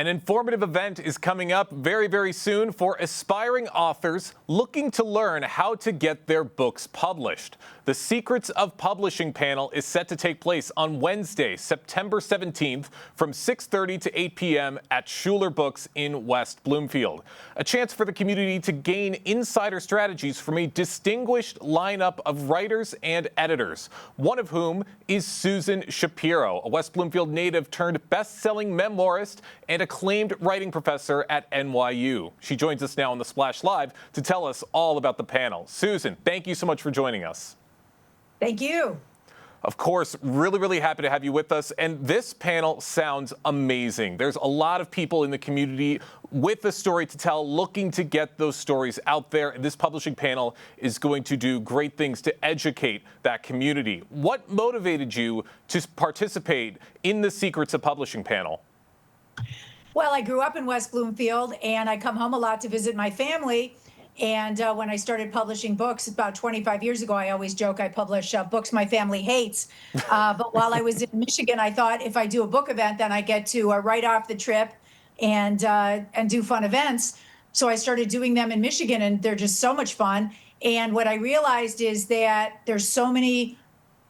An informative event is coming up very, very soon for aspiring authors looking to learn how to get their books published. The Secrets of Publishing panel is set to take place on Wednesday, September 17th from 6:30 to 8 p.m. at Schuler Books in West Bloomfield. A chance for the community to gain insider strategies from a distinguished lineup of writers and editors, one of whom is Susan Shapiro, a West Bloomfield native turned best-selling memoirist and acclaimed writing professor at NYU. She joins us now on the Splash Live to tell us all about the panel. Susan, thank you so much for joining us. Thank you. Of course, really happy to have you with us. And this panel sounds amazing. There's a lot of people in the community with a story to tell, looking to get those stories out there. And this publishing panel is going to do great things to educate that community. What motivated you to participate in the Secrets of Publishing panel? Well, I grew up in West Bloomfield, and I come home a lot to visit my family. And when I started publishing books about 25 years ago, I always joke I publish books my family hates. But while I was in Michigan, I thought if I do a book event, then I get to write off the trip and do fun events. So I started doing them in Michigan, and they're just so much fun. And what I realized is that there's so many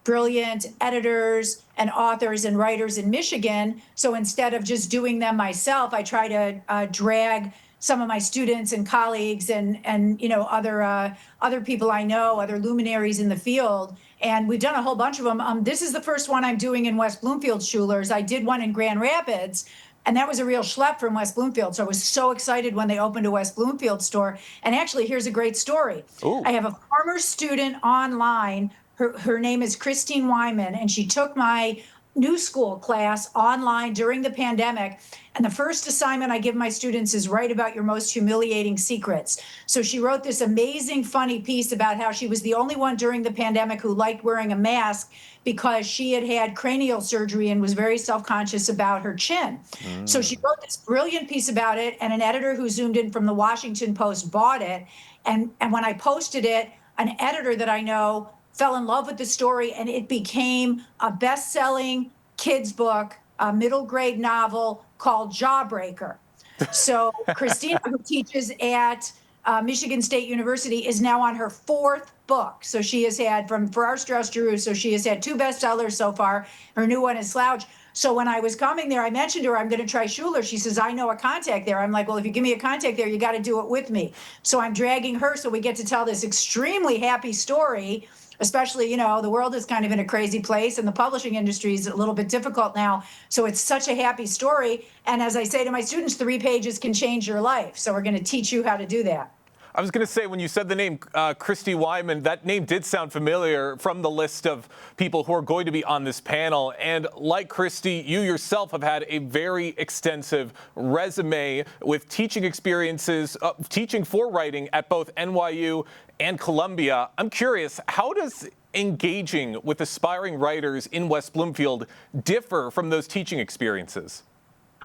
brilliant editors and authors and writers in Michigan. So instead of just doing them myself, I try to drag some of my students and colleagues and other people I know, other luminaries in the field. And we've done a whole bunch of them. This is the first one I'm doing in West Bloomfield Schulers. I did one in Grand Rapids, and that was a real schlep from West Bloomfield. So I was so excited when they opened a West Bloomfield store. And actually, here's a great story. Ooh. I have a former student online. Her name is Christine Wyman, and she took my new school class online during the pandemic. And the first assignment I give my students is write about your most humiliating secrets. So she wrote this amazing, funny piece about how she was the only one during the pandemic who liked wearing a mask because she had had cranial surgery and was very self-conscious about her chin. So she wrote this brilliant piece about it, and an editor who zoomed in from the Washington Post bought it. And when I posted it, an editor that I know fell in love with the story, and it became a best-selling kids book, a middle grade novel called Jawbreaker. So Christina, who teaches at Michigan State University, is now on her fourth book. So she has had, from Farrar Straus Giroux, so she has had 2 bestsellers so far. Her new one is Slouch. So when I was coming there, I mentioned to her, I'm going to try Schuler. She says, I know a contact there. I'm like, well, if you give me a contact there, you got to do it with me. So I'm dragging her so we get to tell this extremely happy story. Especially, the world is kind of in a crazy place, and the publishing industry is a little bit difficult now. So it's such a happy story. And as I say to my students, 3 pages can change your life. So we're going to teach you how to do that. I was going to say, when you said the name Christy Wyman, that name did sound familiar from the list of people who are going to be on this panel. And like Christy, you yourself have had a very extensive resume with teaching experiences, teaching for writing at both NYU and Columbia. I'm curious, how does engaging with aspiring writers in West Bloomfield differ from those teaching experiences?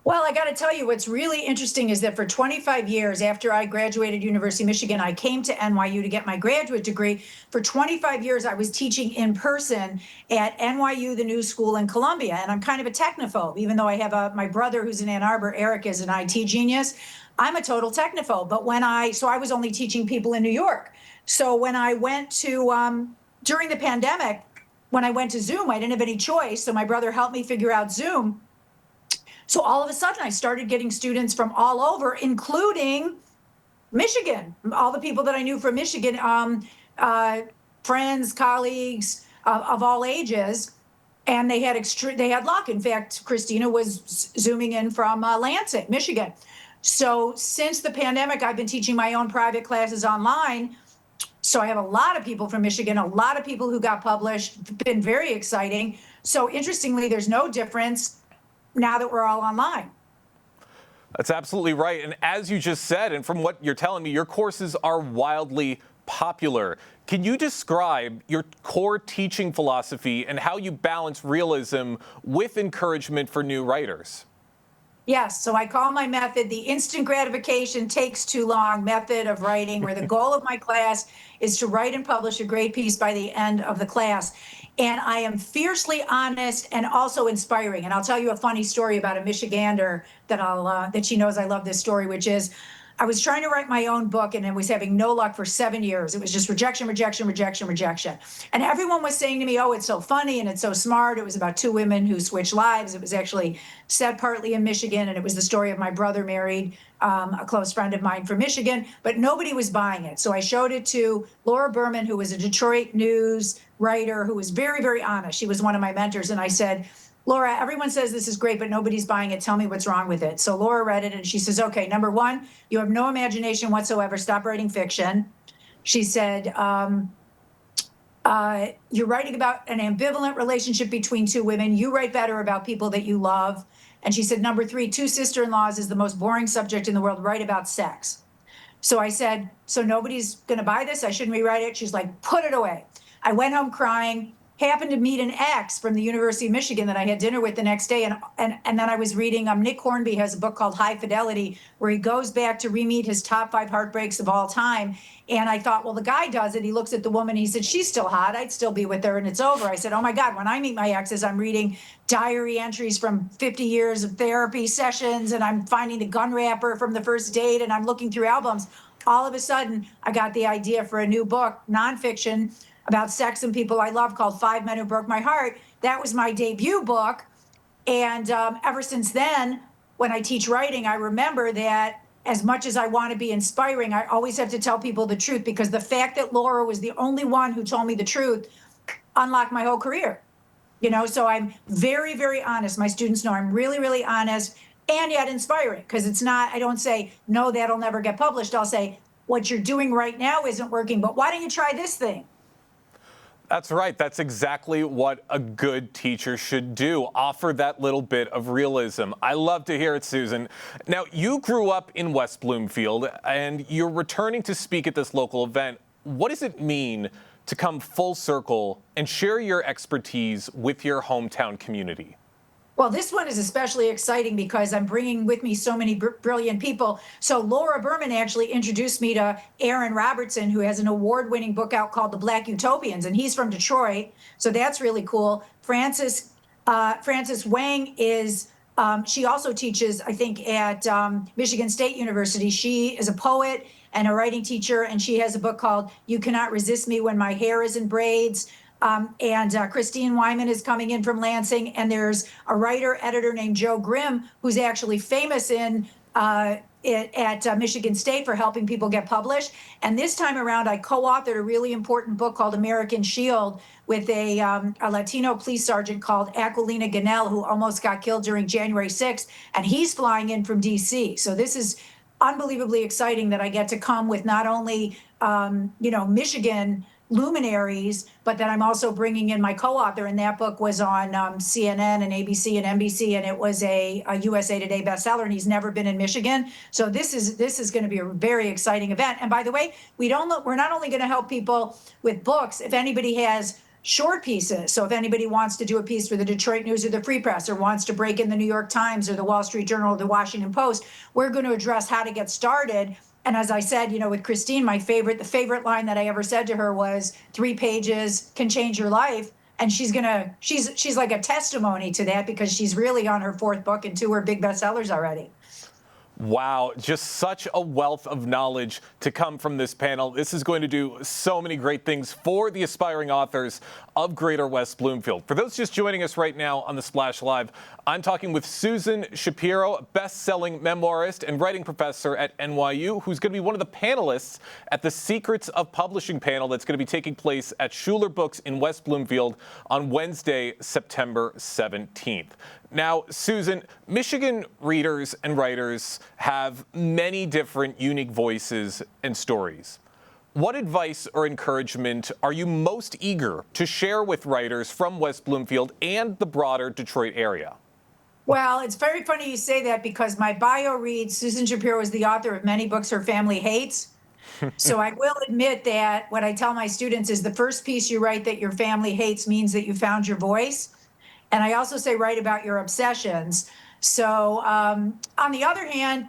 Well, I got to tell you, what's really interesting is that for 25 years after I graduated University of Michigan, I came to NYU to get my graduate degree. For 25 years, I was teaching in person at NYU, the New School in Columbia. And I'm kind of a technophobe, even though I have my brother who's in Ann Arbor, Eric, is an IT genius. I'm a total technophobe. But so I was only teaching people in New York. So when I went to, during the pandemic, when I went to Zoom, I didn't have any choice. So my brother helped me figure out Zoom. So all of a sudden, I started getting students from all over, including Michigan, all the people that I knew from Michigan, friends, colleagues of all ages, and they had luck. In fact, Christina was Zooming in from Lansing, Michigan. So since the pandemic, I've been teaching my own private classes online. So I have a lot of people from Michigan, a lot of people who got published. It's been very exciting. So interestingly, there's no difference now that we're all online. That's absolutely right. And as you just said, and from what you're telling me, your courses are wildly popular. Can you describe your core teaching philosophy and how you balance realism with encouragement for new writers? Yes, so I call my method the instant gratification takes too long method of writing, where the goal of my class is to write and publish a great piece by the end of the class. And I am fiercely honest and also inspiring. And I'll tell you a funny story about a Michigander that she knows I love this story, which is I was trying to write my own book and I was having no luck for 7 years. It was just rejection, rejection, rejection, rejection. And everyone was saying to me, oh, it's so funny and it's so smart. It was about two women who switched lives. It was actually set partly in Michigan, and it was the story of my brother married a close friend of mine from Michigan, but nobody was buying it. So I showed it to Laura Berman, who was a Detroit news writer who was very, very honest. She was one of my mentors. And I said, Laura, everyone says this is great, but nobody's buying it. Tell me what's wrong with it. So Laura read it and she says, okay, number one, you have no imagination whatsoever. Stop writing fiction. She said, you're writing about an ambivalent relationship between two women. You write better about people that you love. And she said, number three, two sister-in-laws is the most boring subject in the world. Write about sex. So I said, so nobody's going to buy this? I shouldn't rewrite it? She's like, put it away. I went home crying. Happened to meet an ex from the University of Michigan that I had dinner with the next day. And then I was reading, Nick Hornby has a book called High Fidelity, where he goes back to re-meet his top 5 heartbreaks of all time. And I thought, well, the guy does it. He looks at the woman, he said, she's still hot. I'd still be with her, and it's over. I said, oh my God, when I meet my exes, I'm reading diary entries from 50 years of therapy sessions, and I'm finding the gun wrapper from the first date, and I'm looking through albums. All of a sudden, I got the idea for a new book, nonfiction, about sex and people I love, called 5 Men Who Broke My Heart. That was my debut book. And ever since then, when I teach writing, I remember that as much as I want to be inspiring, I always have to tell people the truth, because the fact that Laura was the only one who told me the truth unlocked my whole career. So I'm very, very honest. My students know I'm really, really honest and yet inspiring, because it's not, I don't say, no, that'll never get published. I'll say, what you're doing right now isn't working, but why don't you try this thing? That's right. That's exactly what a good teacher should do. Offer that little bit of realism. I love to hear it, Susan. Now, you grew up in West Bloomfield, and you're returning to speak at this local event. What does it mean to come full circle and share your expertise with your hometown community? Well, this one is especially exciting because I'm bringing with me so many brilliant people. So Laura Berman actually introduced me to Aaron Robertson, who has an award-winning book out called The Black Utopians, and he's from Detroit. So that's really cool. Frances Wang is, she also teaches, I think, at Michigan State University. She is a poet and a writing teacher, and she has a book called You Cannot Resist Me When My Hair Is in Braids. And Christine Wyman is coming in from Lansing, and there's a writer-editor named Joe Grimm, who's actually famous at Michigan State for helping people get published. And this time around, I co-authored a really important book called American Shield with a Latino police sergeant called Aquilina Ganell, who almost got killed during January 6th, and he's flying in from D.C. So this is unbelievably exciting that I get to come with not only, Michigan luminaries, but that I'm also bringing in my co-author, and that book was on CNN and ABC and NBC, and it was a USA Today bestseller, and he's never been in Michigan. So this is going to be a very exciting event. And by the way, we're not only going to help people with books. If anybody has short pieces, so if anybody wants to do a piece for the Detroit News or the Free Press, or wants to break in the New York Times or the Wall Street Journal or the Washington Post, we're going to address how to get started. And as I said, with Christine, the favorite line that I ever said to her was, 3 pages can change your life. And she's like a testimony to that, because she's really on her 4th book and 2 are big bestsellers already. Wow, just such a wealth of knowledge to come from this panel. This is going to do so many great things for the aspiring authors of Greater West Bloomfield. For those just joining us right now on the Splash Live, I'm talking with Susan Shapiro, best-selling memoirist and writing professor at NYU, who's going to be one of the panelists at the Secrets of Publishing panel that's going to be taking place at Schuler Books in West Bloomfield on Wednesday, September 17th. Now, Susan, Michigan readers and writers have many different unique voices and stories. What advice or encouragement are you most eager to share with writers from West Bloomfield and the broader Detroit area? Well, it's very funny you say that, because my bio reads, Susan Shapiro is the author of many books her family hates. So I will admit that what I tell my students is the first piece you write that your family hates means that you found your voice. And I also say, write about your obsessions. So on the other hand,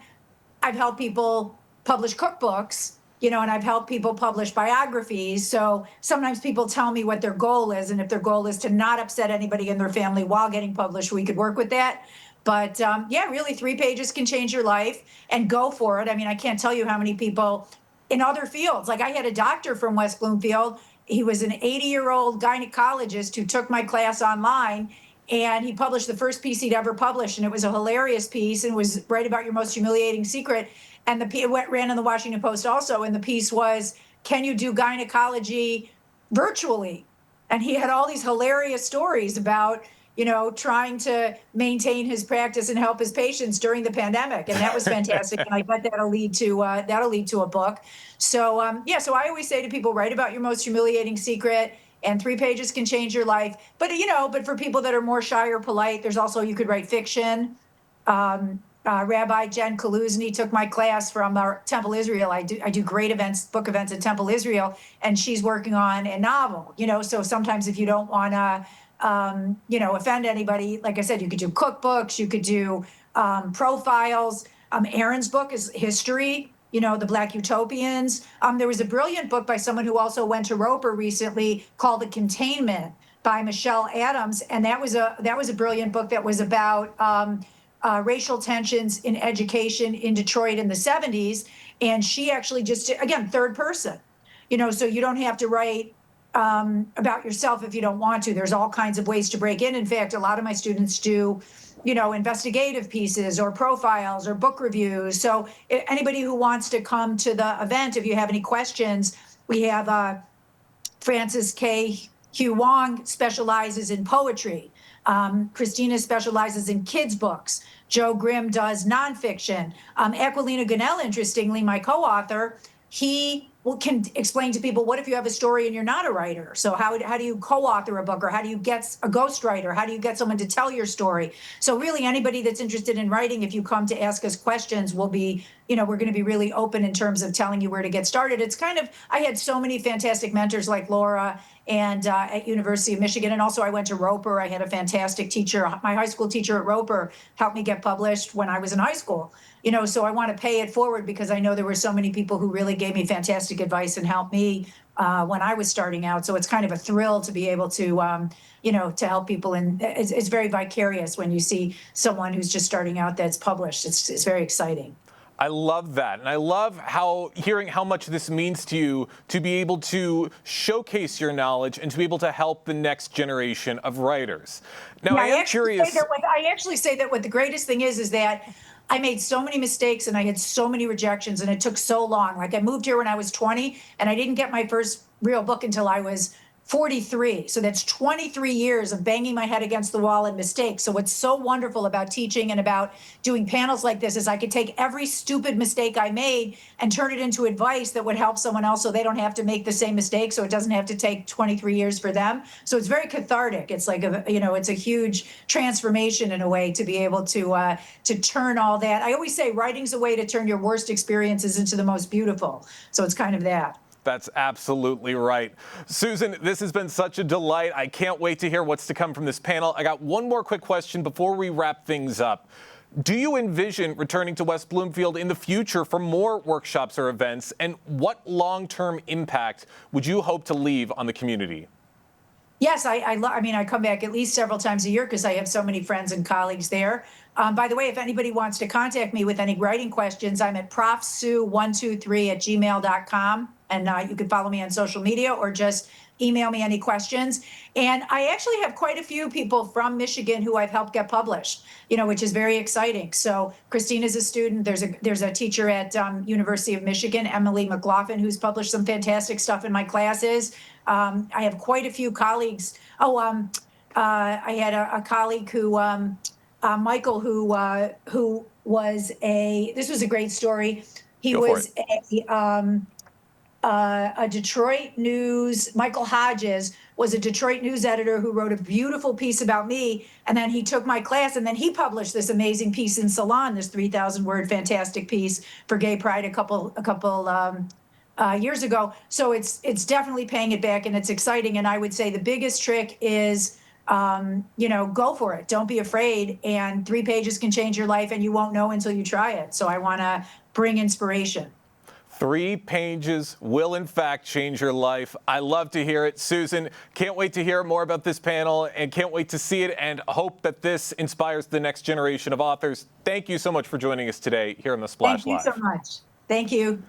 I've helped people publish cookbooks, and I've helped people publish biographies. So sometimes people tell me what their goal is. And if their goal is to not upset anybody in their family while getting published, we could work with that. But yeah, really, 3 pages can change your life, and go for it. I mean, I can't tell you how many people in other fields, like I had a doctor from West Bloomfield. He was an 80-year-old gynecologist who took my class online, and he published the first piece he'd ever published, and it was a hilarious piece, and was write about your most humiliating secret. And it ran in the Washington Post also, and the piece was, can you do gynecology virtually? And he had all these hilarious stories about trying to maintain his practice and help his patients during the pandemic, and that was fantastic. And I bet that'll lead to a book. So yeah, so I always say to people, write about your most humiliating secret, and 3 pages can change your life. But but for people that are more shy or polite, there's also, you could write fiction. Rabbi Jen Kaluzny took my class from Temple Israel. I do great events, book events at Temple Israel, and she's working on a novel. So sometimes if you don't want to offend anybody, like I said, you could do cookbooks, you could do profiles. Aaron's book is history, the Black Utopians. There was a brilliant book by someone who also went to Roper recently called The Containment by Michelle Adams, and that was a brilliant book that was about racial tensions in education in Detroit in the 70s. And she actually just, again, third person, so you don't have to write about yourself if you don't want to. There's all kinds of ways to break in. In fact, a lot of my students do, investigative pieces or profiles or book reviews. So anybody who wants to come to the event, if you have any questions, we have Francis K. Hugh Wong specializes in poetry. Christina specializes in kids' books. Joe Grimm does nonfiction. Aquilina Gunnell, interestingly, my co-author, he can explain to people, what if you have a story and you're not a writer? So how do you co-author a book, or how do you get a ghostwriter? How do you get someone to tell your story? So really, anybody that's interested in writing, if you come to ask us questions, we'll be, we're going to be really open in terms of telling you where to get started. It's kind of, I had so many fantastic mentors like Laura, and at University of Michigan. And also I went to Roper. I had a fantastic teacher. My high school teacher at Roper helped me get published when I was in high school. So I want to pay it forward, because I know there were so many people who really gave me fantastic advice and helped me when I was starting out. So it's kind of a thrill to be able to, to help people. And it's very vicarious when you see someone who's just starting out that's published. It's very exciting. I love that. And I love hearing how much this means to you, to be able to showcase your knowledge and to be able to help the next generation of writers. Now, I am curious. I actually say that what the greatest thing is that I made so many mistakes and I had so many rejections, and it took so long. Like, I moved here when I was 20, and I didn't get my first real book until I was 43. So that's 23 years of banging my head against the wall and mistakes. So what's so wonderful about teaching and about doing panels like this is I could take every stupid mistake I made and turn it into advice that would help someone else, so they don't have to make the same mistake, so it doesn't have to take 23 years for them. So it's very cathartic. It's like, it's a huge transformation in a way to be able to turn all that. I always say writing's a way to turn your worst experiences into the most beautiful. So it's kind of that. That's absolutely right. Susan, this has been such a delight. I can't wait to hear what's to come from this panel. I got one more quick question before we wrap things up. Do you envision returning to West Bloomfield in the future for more workshops or events? And what long-term impact would you hope to leave on the community? Yes, I come back at least several times a year because I have so many friends and colleagues there. By the way, if anybody wants to contact me with any writing questions, I'm at profsue123@gmail.com. And you can follow me on social media or just email me any questions. And I actually have quite a few people from Michigan who I've helped get published, which is very exciting. So Christina's a student. There's a teacher at University of Michigan, Emily McLaughlin, who's published some fantastic stuff in my classes. I have quite a few colleagues. I had a colleague who, Michael, who was this was a great story. He was a Detroit News, Michael Hodges was a Detroit News editor who wrote a beautiful piece about me. And then he took my class, and then he published this amazing piece in Salon, this 3,000 word fantastic piece for Gay Pride a couple years ago. So it's definitely paying it back, and it's exciting. And I would say the biggest trick is go for it. Don't be afraid. And 3 pages can change your life, and you won't know until you try it. So I want to bring inspiration. 3 pages will, in fact, change your life. I love to hear it. Susan, can't wait to hear more about this panel and can't wait to see it and hope that this inspires the next generation of authors. Thank you so much for joining us today here on the Splash Thank you Live. so much. Thank you.